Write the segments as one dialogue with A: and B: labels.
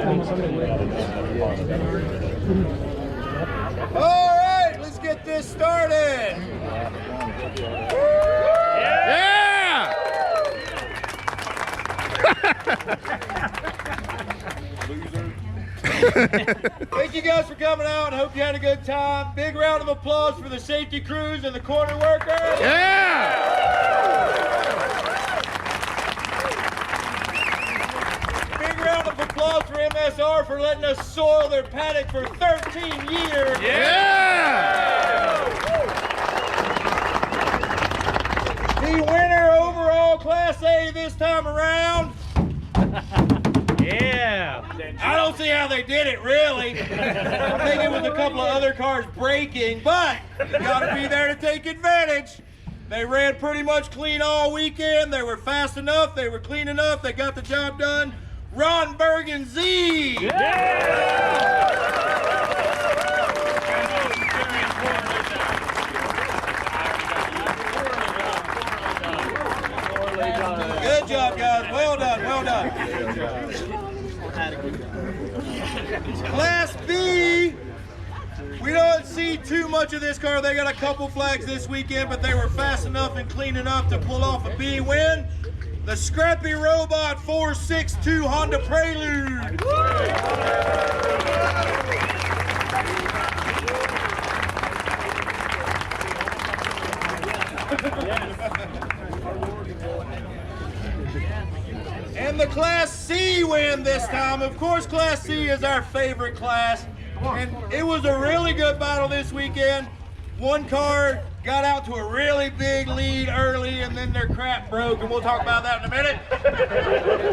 A: All right, let's get this started.
B: Yeah!
A: Thank you guys for coming out and hope you had a good time. Big round of applause for the safety crews and the corner workers.
B: Yeah!
A: Big round of applause for MSR for letting us soil their paddock for 13 years.
B: Yeah!
A: The winner overall Class A this time around.
C: Yeah.
A: I don't see how they did it, really. I think it was a couple of other cars braking, but you gotta be there to take advantage. They ran pretty much clean all weekend. They were fast enough, they were clean enough, they got the job done. Ron Bergen Z! Good job, guys. Well done, well done. Class B, we don't see too much of this car. They got a couple flags this weekend, but they were fast enough and clean enough to pull off a B win. The Scrappy Robot 462 Honda Prelude. And the Class C win this time. Of course, Class C is our favorite class. And it was a really good battle this weekend. One car got out to a really big lead early and then their crap broke, and we'll talk about that in a minute.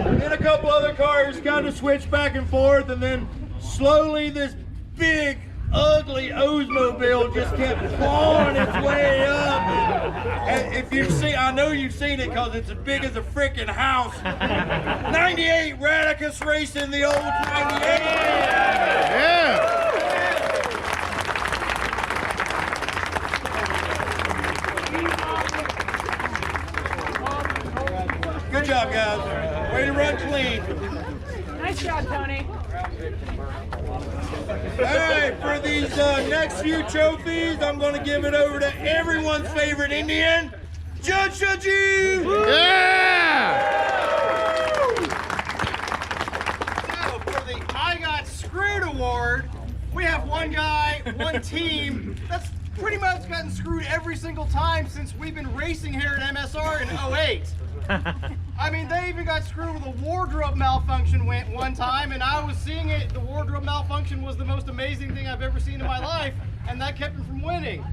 A: And then a couple other cars kind of switched back and forth, and then slowly this big, ugly Oldsmobile just kept clawing its way up. And if you've seen, I know you've seen it because it's as big as a freaking house. 98 Radicus Racing, the old 98.
B: Yeah!
A: Good job, guys. Way to run clean.
D: Nice job, Tony.
A: All right, for these next few trophies, I'm going to give it over to everyone's favorite Indian, Judge Shaji.
B: Yeah!
E: So for the I Got Screwed award, we have one guy, one team that's pretty much gotten screwed every single time since we've been racing here at MSR in 08. I mean, they even got screwed with a wardrobe malfunction one time, and I was seeing it. The wardrobe malfunction was the most amazing thing I've ever seen in my life, and that kept them from winning.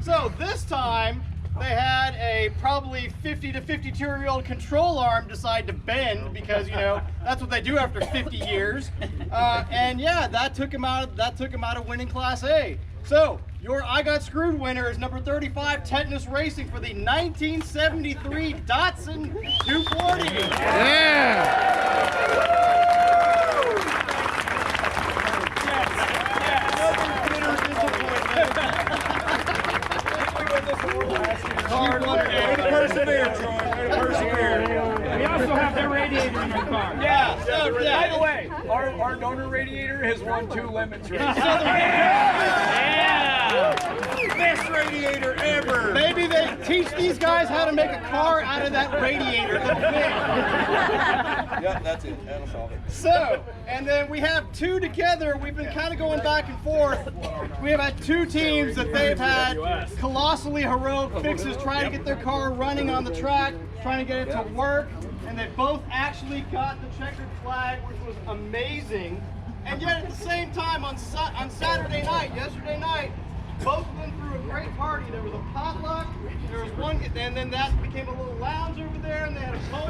E: So this time, they had a probably 50 to 52-year-old control arm decide to bend because, you know, that's what they do after 50 years. And yeah, that took him out of winning Class A. So your I Got Screwed winner is number 35 Tetanus Racing for the 1973 Datsun 240.
B: Yeah!
A: Way to persevere, Troy. Way to persevere.
C: We also have their radiator in our car.
E: Yeah, so yeah.
F: By the way, our donor radiator has won 2 lemons races.
A: Best radiator ever.
E: Maybe they teach these guys how to make a car out of that radiator.
A: Yep, that's it. That'll solve it.
E: So, and then we have two together. We've been kind of going back and forth. We have had two teams that they've had colossally heroic fixes trying to get their car running on the track, trying to get it to work. And they both actually got the checkered flag, which was amazing. And yet at the same time, on Saturday night, yesterday night, both of them threw a great party. There was a potluck, there was one, and then that became a little lounge over there, and they had a pole.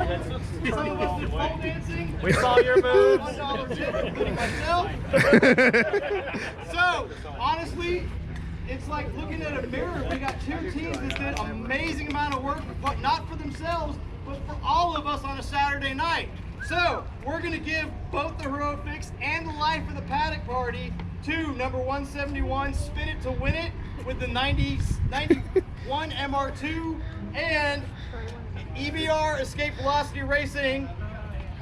E: Some of us did pole dancing.
C: We saw your moves.
E: $1 tip, including myself. So, honestly, it's like looking at a mirror. We got two teams that did an amazing amount of work, but not for themselves, but for all of us on a Saturday night. So, we're going to give both the Hero Fix and the Life of the Paddock party to number 171, Spin It to Win It, with the 91 MR2, and EBR Escape Velocity Racing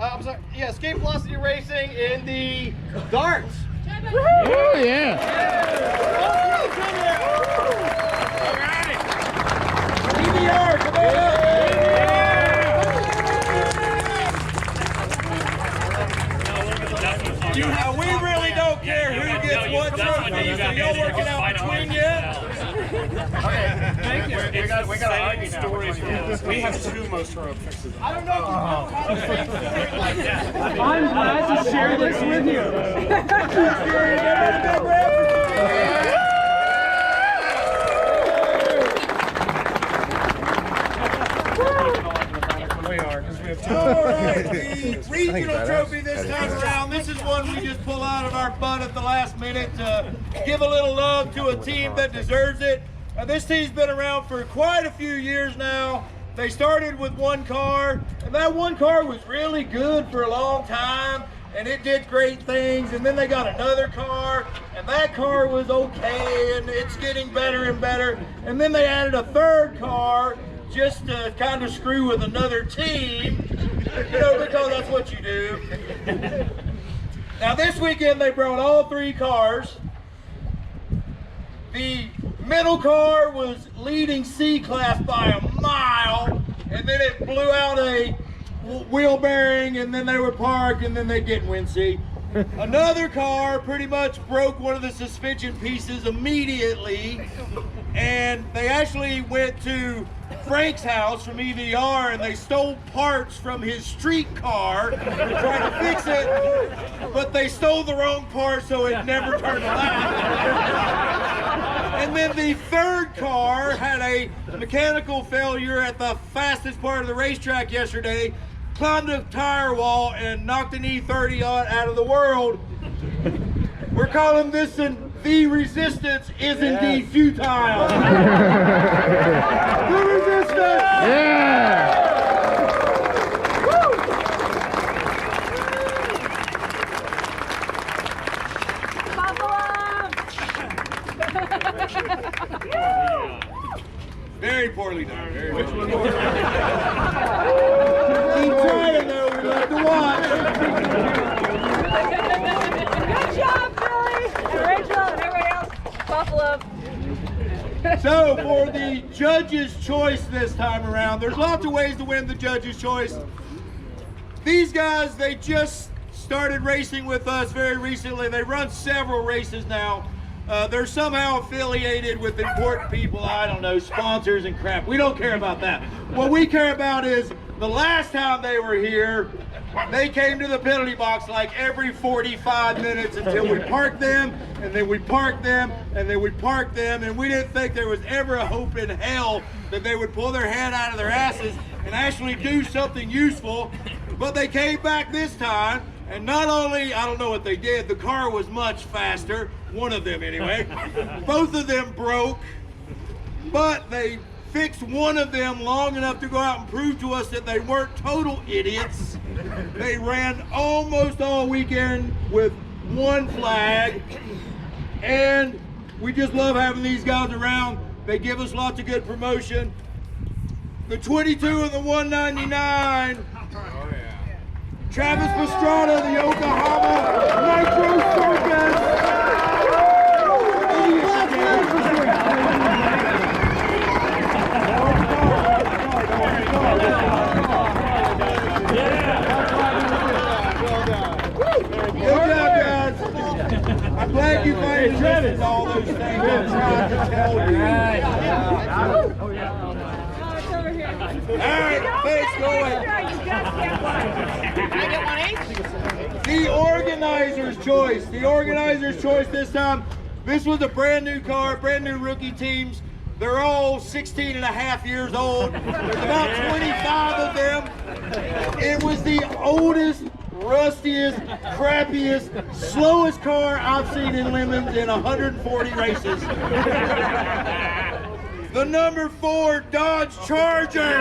E: I'm sorry, yeah, Escape Velocity Racing in the darts.
B: Oh, yeah.
A: PBR, come on up. We really don't care who gets what trophy, so y'all working out between you.
F: Thank you. We got to argue stories from this. We have two most trophies.
E: I don't know if you know how to say stories like that.
C: I'm glad to share this with you.
A: All right, the regional trophy this time around. This is one we just pull out of our butt at the last minute to give a little love to a team that deserves it. This team's been around for quite a few years now. They started with one car, and that one car was really good for a long time, and it did great things. And then they got another car, and that car was okay, and it's getting better and better. And then they added a third car just to kind of screw with another team, you know, because that's what you do. Now this weekend they brought all three cars. The middle car was leading C-Class by a mile, and then it blew out a wheel bearing, and then they were parked, and then they'd get wincy. Another car pretty much broke one of the suspension pieces immediately, and they actually went to Frank's house from EVR and they stole parts from his street car to try to fix it, but they stole the wrong part, so it never turned around. And then the third car had a mechanical failure at the fastest part of the racetrack yesterday, climbed a tire wall and knocked an E30 out of the world. We're calling this the resistance is indeed futile. The resistance!
B: Yeah!
A: Very poorly done. Very poorly done. Keep trying though, we love to watch.
D: Good job, Billy, and Rachel, and everybody else. Buffalo.
A: So for the judge's choice this time around, there's lots of ways to win the judge's choice. These guys, they just started racing with us very recently. They run several races now. They're somehow affiliated with important people, I don't know, sponsors and crap. We don't care about that. What we care about is the last time they were here, they came to the penalty box like every 45 minutes until we parked them, and then we parked them, and then we parked them, and we didn't think there was ever a hope in hell that they would pull their head out of their asses and actually do something useful. But they came back this time, and not only, I don't know what they did, the car was much faster, one of them anyway. Both of them broke, but they fixed one of them long enough to go out and prove to us that they weren't total idiots. They ran almost all weekend with one flag, and we just love having these guys around. They give us lots of good promotion. The 22 and the 199. Travis Pastrana, the Yokohama Nitro Circus. Good job, guys. I'm glad you finally listened to all those things I'm trying to tell you. All right, thanks, go away. The organizer's choice. The organizer's choice this time. This was a brand new car, brand new rookie teams. They're all 16 and a half years old. There's about 25 of them. It was the oldest, rustiest, crappiest, slowest car I've seen in Lemons in 140 races. The number 4 Dodge Charger.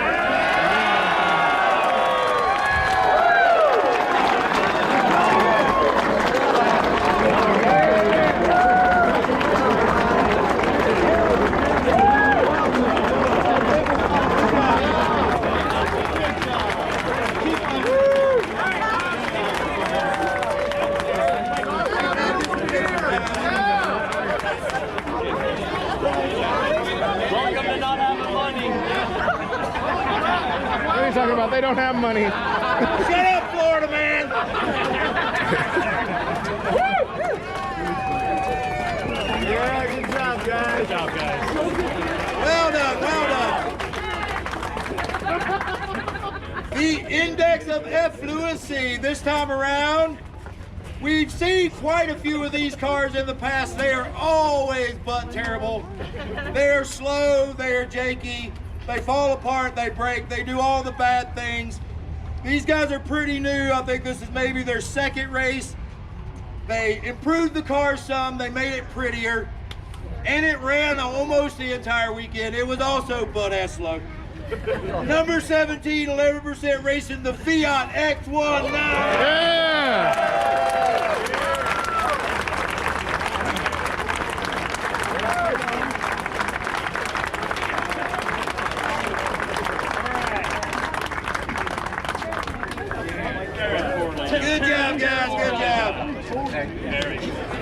B: they don't have money.
A: Shut up, Florida man!
C: Yeah, good job, guys. Good job, guys.
A: Well done, well done. The index of effluency this time around, we've seen quite a few of these cars in the past. They are always butt terrible. They are slow, they are janky, they fall apart, they break, they do all the bad things. These guys are pretty new. I think this is maybe their second race. They improved the car some, they made it prettier, and it ran almost the entire weekend. It was also butt-ass slow. Number 17, 11% racing, the Fiat X19.
B: Yeah!
A: Good job, guys, good job.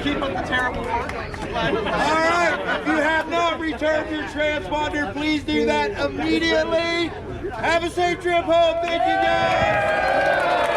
E: Keep up the terrible work.
A: All right, if you have not returned your transponder, please do that immediately. Have a safe trip home. Thank you, guys.